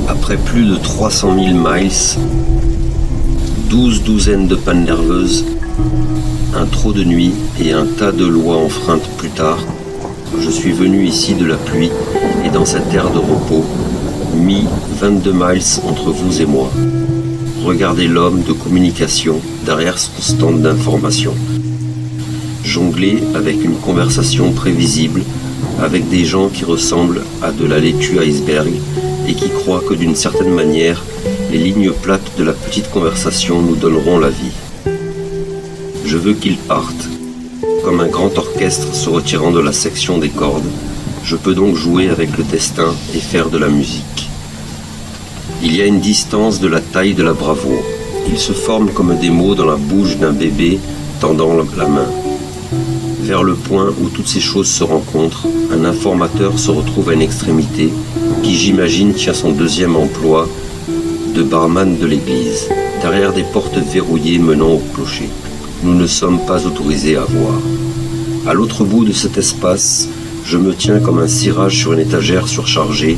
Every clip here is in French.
Après plus de 300 000 miles, 12 douzaines de pannes nerveuses, un trot de nuit et un tas de lois enfreintes plus tard, je suis venu ici de la pluie et dans cette aire de repos, mis 22 miles entre vous et moi. Regardez l'homme de communication derrière son stand d'information. Jongler avec une conversation prévisible avec des gens qui ressemblent à de la laitue iceberg et qui croient que d'une certaine manière, les lignes plates de la petite conversation nous donneront la vie. Je veux qu'ils partent. Comme un grand orchestre se retirant de la section des cordes, je peux donc jouer avec le destin et faire de la musique. Il y a une distance de la taille de la bravoure. Ils se forment comme des mots dans la bouche d'un bébé tendant la main. Vers le point où toutes ces choses se rencontrent, un informateur se retrouve à une extrémité qui, j'imagine, tient son deuxième emploi de barman de l'église, derrière des portes verrouillées menant au clocher. Nous ne sommes pas autorisés à voir. À l'autre bout de cet espace, je me tiens comme un cirage sur une étagère surchargée,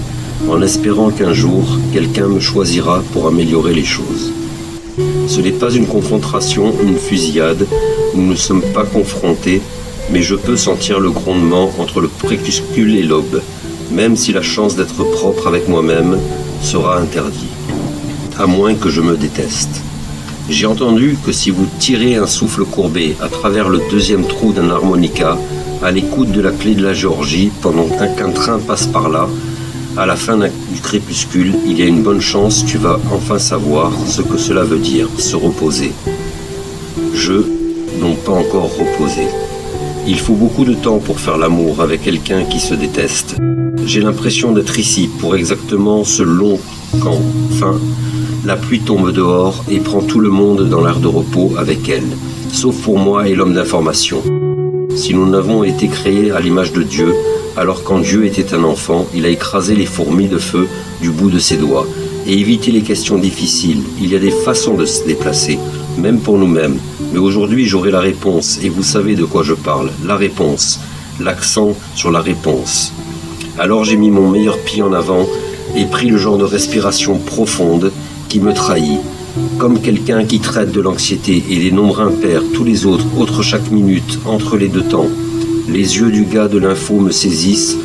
en espérant qu'un jour, quelqu'un me choisira pour améliorer les choses. Ce n'est pas une confrontation, une fusillade, nous ne sommes pas confrontés, mais je peux sentir le grondement entre le crépuscule et l'aube, même si la chance d'être propre avec moi-même sera interdite, à moins que je me déteste. J'ai entendu que si vous tirez un souffle courbé à travers le deuxième trou d'un harmonica, à l'écoute de la clé de la Géorgie, pendant qu'un train passe par là, à la fin du crépuscule, il y a une bonne chance, tu vas enfin savoir ce que cela veut dire, se reposer. Non pas encore reposé. Il faut beaucoup de temps pour faire l'amour avec quelqu'un qui se déteste. J'ai l'impression d'être ici pour exactement ce long quand, enfin, la pluie tombe dehors et prend tout le monde dans l'air de repos avec elle, sauf pour moi et l'homme d'information. Si nous n'avons été créés à l'image de Dieu, alors quand Dieu était un enfant, il a écrasé les fourmis de feu du bout de ses doigts et évité les questions difficiles. Il y a des façons de se déplacer, même pour nous-mêmes. Mais aujourd'hui, j'aurai la réponse, et vous savez de quoi je parle. La réponse. L'accent sur la réponse. Alors j'ai mis mon meilleur pied en avant et pris le genre de respiration profonde qui me trahit. Comme quelqu'un qui traite de l'anxiété et les nombres impairs, tous les autres chaque minute, entre les deux temps. Les yeux du gars de l'info me saisissent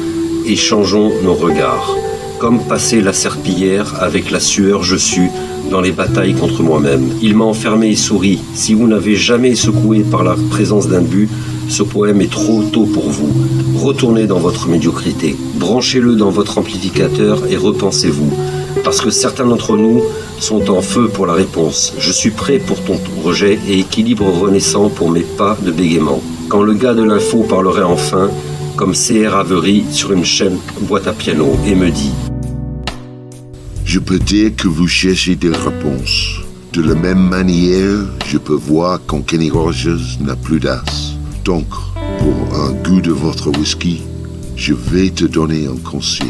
et changeons nos regards. Comme passer la serpillière avec la sueur je sue dans les batailles contre moi-même. Il m'a enfermé et souri. Si vous n'avez jamais secoué par la présence d'un but, ce poème est trop tôt pour vous. Retournez dans votre médiocrité. Branchez-le dans votre amplificateur et repensez-vous. Parce que certains d'entre nous sont en feu pour la réponse. Je suis prêt pour ton rejet et équilibre renaissant pour mes pas de bégaiement. Quand le gars de l'info parlerait enfin, comme C.R. Avery sur une chaîne boîte à piano, et me dit: je peux dire que vous cherchez des réponses. De la même manière, je peux voir quand Kenny Rogers n'a plus d'as. Donc, pour un goût de votre whisky, je vais te donner un conseil.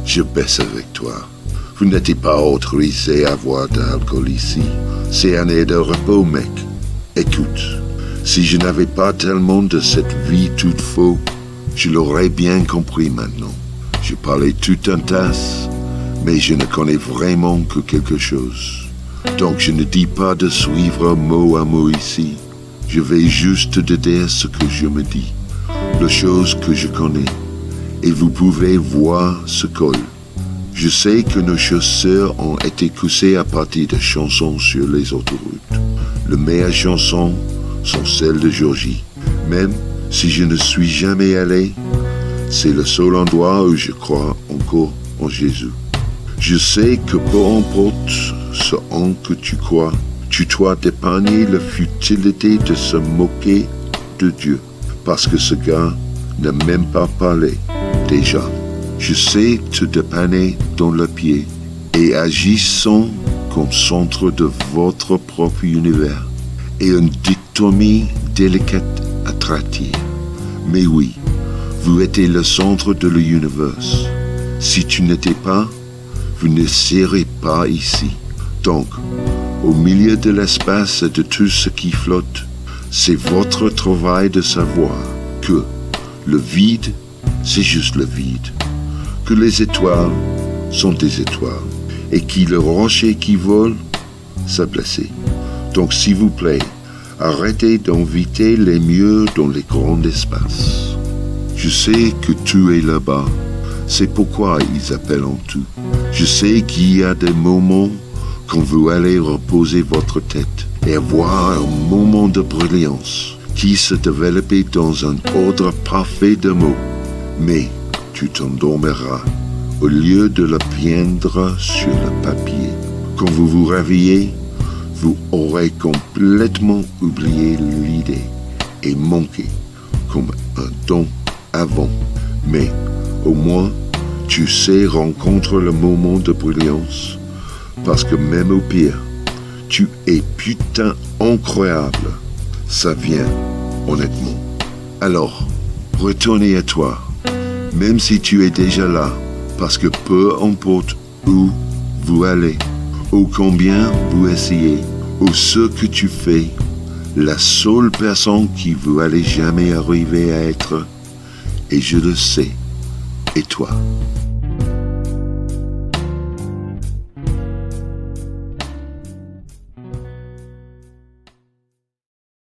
Je baisse avec toi. Vous n'êtes pas autorisé à avoir de l'alcool ici. C'est un air de repos, mec. Écoute, si je n'avais pas tellement de cette vie toute faux, je l'aurais bien compris maintenant. Je parlais tout un tas, mais je ne connais vraiment que quelque chose. Donc je ne dis pas de suivre mot à mot ici. Je vais juste te dire ce que je me dis, les choses que je connais. Et vous pouvez voir ce col. Je sais que nos chaussures ont été coussées à partir de chansons sur les autoroutes. Les meilleures chansons sont celles de Géorgie. Même si je ne suis jamais allé, c'est le seul endroit où je crois encore en Jésus. Je sais que peu importe ce en que tu crois, tu dois t'épargner la futilité de se moquer de Dieu. Parce que ce gars n'a même pas parlé, déjà. Je sais te dépanner dans le pied et agissons comme centre de votre propre univers et une dichotomie délicate à traiter. Mais oui, vous êtes le centre de l'univers. Si tu n'étais pas, vous ne serez pas ici. Donc, au milieu de l'espace et de tout ce qui flotte, c'est votre travail de savoir que le vide, c'est juste le vide, que les étoiles sont des étoiles, et que le rocher qui vole, c'est blessé. Donc s'il vous plaît, arrêtez d'inviter les murs dans les grands espaces. Je sais que tout est là-bas, c'est pourquoi ils appellent en tout. Je sais qu'il y a des moments quand vous allez reposer votre tête et avoir un moment de brillance qui se développe dans un ordre parfait de mots. Mais tu t'endormiras au lieu de le peindre sur le papier. Quand vous vous réveillez, vous aurez complètement oublié l'idée et manqué comme un don avant. Mais au moins, tu sais rencontrer le moment de brillance parce que même au pire, tu es putain incroyable. Ça vient, honnêtement. Alors, retournez à toi, même si tu es déjà là, parce que peu importe où vous allez, ou combien vous essayez, ou ce que tu fais, la seule personne qui vous allez jamais arriver à être, et je le sais, est toi.